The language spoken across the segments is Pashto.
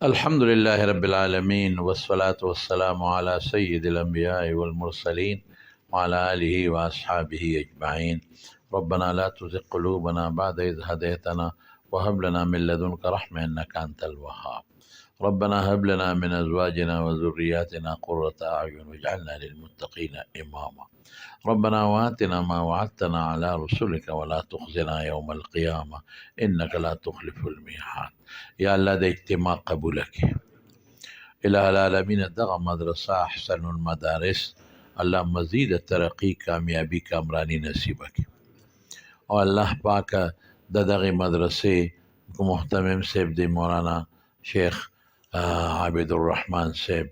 الحمد لله رب العالمين والصلاة والسلام على سيد الأنبياء والمرسلين وعلى آله وأصحابه أجمعين. ربنا لا تزغ قلوبنا بعد إذ هديتنا وهب لنا من لدنك رحمة إنك أنت الوهاب. ربنا هب لنا من أزواجنا وذرياتنا قرة أعين واجعلنا للمتقين إماما. ربنا وآتنا ما وعدتنا على رسلك ولا تخزنا يوم القيامة إنك لا تخلف الميعاد. يا الله د اجتماع قبولك إله العالمین دغه مدرسه احسن المدارس الله مزید ترقی کامیابی کامرانی نصیب کړي او الله پاک دغه مدرسې محتمم صاحب دی مولانا شیخ عبد الرحمن صاحب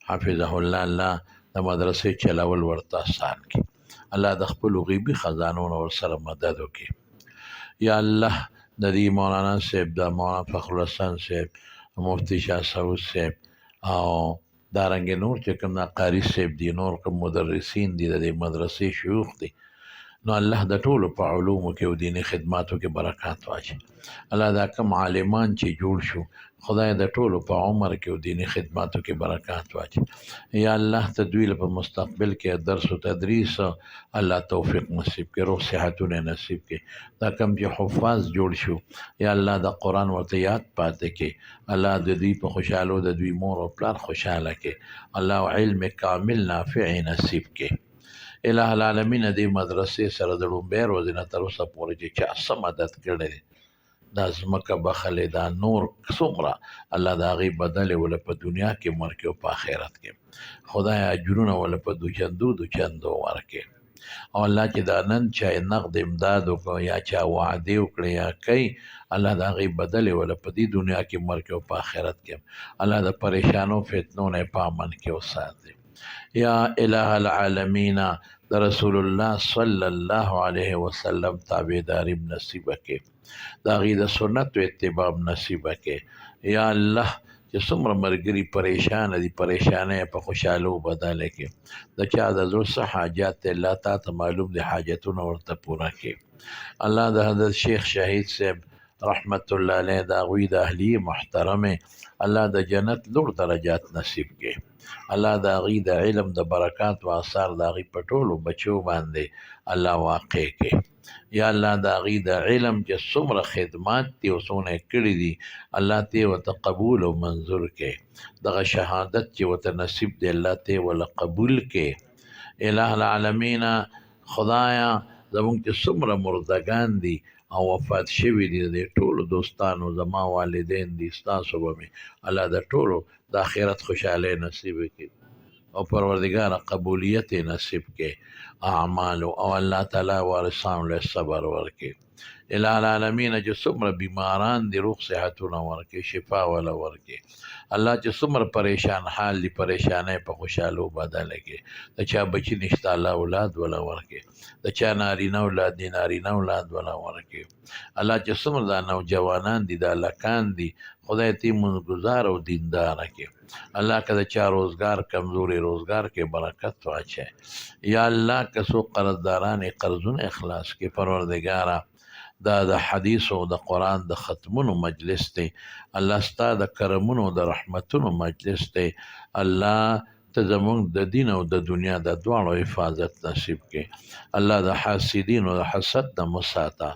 حفظه الله الله د مدرسې چلول ورته آسان کړي. الله د خپل غیبی خزانو ور سره مدد وکړي. یا الله د دې مولانا صاحب د مولانا فخر الحسن صاحب مفتی شاه سعود صاحب او دارنګ نور چې کوم قاری صاحب دي نور کوم مدرسین دي د مدرسې شيوخ دي نو الله د ټولو په علومو کې او دیني خدماتو کې برکات واچي. الله دا کوم عالمان چې جوړ شو خدای د ټولو په عمر کې او دیني خدماتو کې برکات واچي. یا الله ته دوی په مستقبل کې درس او تدریس الله توفیق نصیب کړي، روغ صحتونه نصیب کړي. دا کوم چې حفاظ جوړ شو یا الله د قرآن ورته یاد پاتې کړي. الله د دوی په خوشحالو د دوی مور او پلار خوشحاله کړي. الله علم کامل نافع نصیب کړي. الہ العالمین دې مدرسې سره د لومبۍ ورځې نه تر اوسه پورې چې چا څه مدد کړی دی دا ځمکه بخلې دا نور څومره الله د هغې بدلې وله په دنیا کې ورکړي او په آخرت کې خدای اجرونه وله په دوچندو ورکړي. او الله چې دا نن چا نقد امداد وکړو یا چا وعدې وکړې یا کوي الله د هغې بدلې وله په دې دنیا کې ورکړي او په آخرت کې الله د پریشانو فتنو نه په امن کې وساتي. یا الہ العالمین د رسول الله صلی الله علیه وسلم تابعداري نصیب کړي، د هغې د سنت و اتباع نصیب کړي. یا الله چې څومره ملګري پریشان دي پریشانۍ په خوشحالو بدله کړي. د چا د زړه څه حاجات دی الله تا ته معلوم دي حاجتونه ورته پوره کړي. الله د حضرت شیخ شهید صاحب رحمت الله علیه د هغوی د اهلیې محترمې الله د جنت لوړ درجات نصیب کړي. الله د هغې د علم د برکات و اثار د هغې په ټولو بچو باندې الله واقع کړي. یا الله د هغې د علم چې څومره خدمات دي او څومره یې کړي دي الله ته ورته قبول او منظور کړي. دغه شهادت چې ورته نصیب دی الله ته ورله قبول کړي. الہ العالمین خدایه زمونږ چې څومره مردگان دي او وفات شوي دي د ټولو دوستانو زما والدین دي ستاسو به مې الله د ټولو د آخرت خوشحالۍ نصیب کړي او پروردګاره قبولیت یې نصیب کړي اعمالو او الله تعالی وارثانو له صبر ورکړي. الہ العالمین چې څومره بیماران دي روغ صحتونه ورکړي شفا وله ورکړي. الله چې څومره پریشان حال دي پریشانۍ په خوشحالو بدله کړي. د چا بچي نشته الله اولاد وله ورکړي. د چا نارینه اولاد دي نارینه اولاد وله ورکړي. الله چې څومره دا نوجوانان دي دا لکان دي خدای ته منځګزار او دینداره کړي. الله که د چا روزګار کمزوري روزګار کې برکت واچي. یا الله که څوک قرضداران قرضونه اخلاص کړي پروردګاره دا د حدیث او د قرآن د ختمونو مجلس دی الله ستا د کرمونو د رحمتونو مجلس دی. الله ته زمونږ د دین او د دنیا د دواړو حفاظت نصیب کړي. الله د حاسدینو د حسد نه مساته.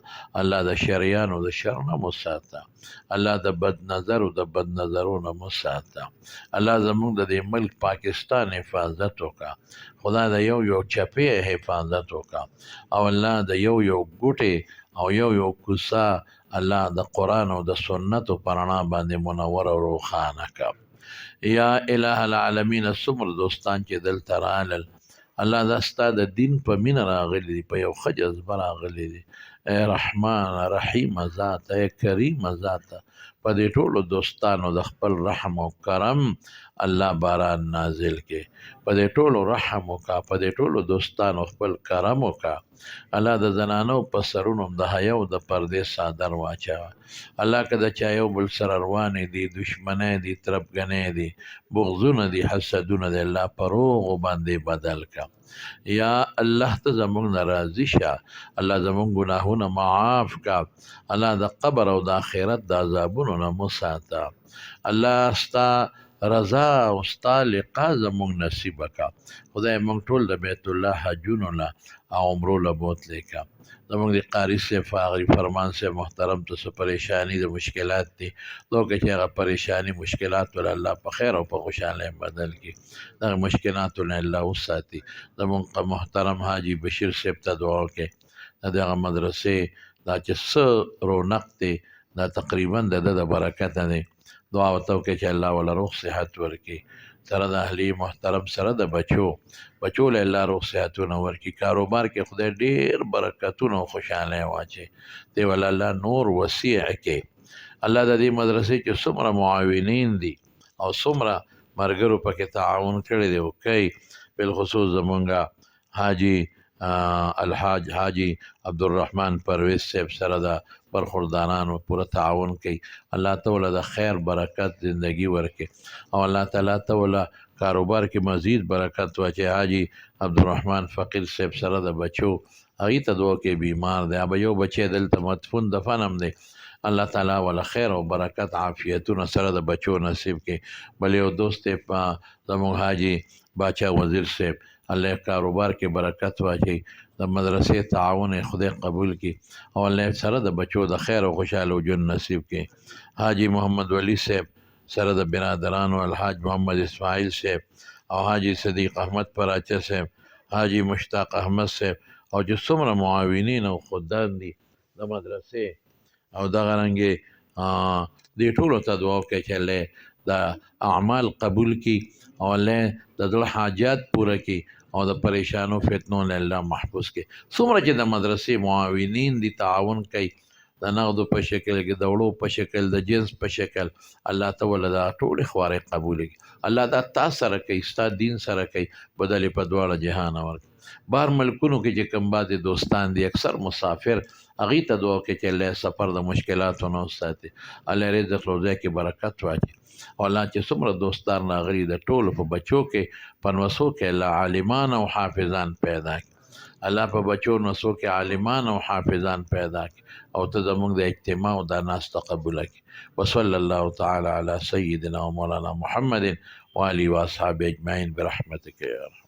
الله د شریانو د شر نه مساته. الله د بد نظرو د بد نظرو نه مساته. الله زمونږ د دې ملک پاکستان حفاظت وکړه. خدا د یو چپې حفاظت وکړه او الله د یو ګوټې او یو کوسه الله د قرآن او د سنتو په رڼا باندې منور او روښانه کړه. یا الہ العالمین څومره دوستان چې دلته رالل الله دا ستا د دین په مینه راغلي دي په یو ښه جذبه راغلي دي. ای رحمان رحیم ذات ای کریم ذات په دې ټولو دوستانو د خپل رحم او کرم الله باران نازل کړي. په دې ټولو رحم وکړه په دې ټولو دوستانو خپل کرم وکړه. الله د زنانو په سرونو د حیا او د پردې صادر واچوه. الله که د چا یو بل سره روانې دي دشمنۍ دي تربګنۍ دي بغضونه دي حسدونه دي الله په روغو باندې بدل کړه. یا الله ته زمونږ نه راضي شه، الله زمونږ ګناهونه معاف کا، الله د قبر او د آخرت د عذابونو نه مو ساته، الله ستا رضا او ستا لقا زمونږ نصیب کا. خدای مونږ ټول د بیت الله حجونو له او عمرو له بوتلی کا. زمونږ د قاري صاحب فاغري فرمان صاحب محترم ته څه پریشانی د مشکلات دي، دوکه چې هغه پریشانی مشکلات ول الله په خیر او په خوشحالی بدل کړي، دغه مشکلاتو نه الله وساتي. زمونږ محترم حاجي بشیر صاحب ته دعا وکړي، د دغه مدرسې دا چې څه رونق دی دا تقریبا د برکته دی. دعا ورته وکړئ چې الله وله روغ صحت ورکړي، سره د اهلي محترم سره د بچو له الله روغ صحتونه ورکړي، کاروبار کې خدای ډېر برکتونه او خوشحالی واچي، دی وله الله نور وسیع کړي. الله د دې مدرسې چې څومره معاونین دي او څومره ملګرو پکې تعاون کړی دی وکړي، بالخصوص زمونږ حاجي الحاج حاجي عبدالرحمن پرویز صاحب سره د برخوردارانو پوره تعاون کوي. الله تعالی د خیر برکت زندگی ورکړي او الله تعالی تعالی کاروبار کې مزید برکت واچي. حاجي عبدالرحمن فقیر صاحب سره د بچو هغې ته دعا کې بیمار دی، ابه یو بچی دلته مدفون دفن هم دی، الله تعالی ولا خیر او برکت عافیتونه سره د بچو نصیب کړي. بل یو دوست په زموږ حاجي باچا وزیر صاحب، الله کاروبار کې برکت واچي، د مدرسې تعاون خدای قبول کړي او الله سره د بچو د خیر او خوشحاله ژوند نصیب کړي. حاجي محمد ولی صاحب سره د برادرانو الحاج محمد اسماعیل صاحب او حاجي صدیق احمد پراچه صاحب، حاجي مشتاق احمد صاحب او چې څومره معاونین او خدام دي د مدرسې او دغه رنګې دې ټولو ته دعا وکړئ چې الله د اعمال قبول کړي او الله د زړه حاجات پوره کړي او د پریشانو فتنو نه الله محفوظ کړي. څومره چې د مدرسې معاونین دي تعاون کوي، د نغدو په شکل کې، د وړو په شکل، د جنس په شکل، الله تعالی دا ټولې خوارې قبول کړي. الله دا تا سره کوي، ستا دین سره کوي، بدل په دواړه جهان ورکړي. بهر ملکونو کې چې کوم بعضې دوستان دي اکثر مسافر، هغې ته دعا وکړي چې الله سفر د مشکلاتو نه وساتي، الله رزق روزی کې برکت واچي او الله چې څومره دوستان راغلي د ټولو په بچو کې په نوسو کې الله عالمان او حافظان پیدا کړي، الله په بچو نوسو کې عالمان او حافظان پیدا کړي او ته زموږ د اجتماع او د ناسته قبوله کړي. وصلی الله تعالی علی سیدنا و مولانا محمد و آله و اصحابه اجمعین برحمتک یا رب.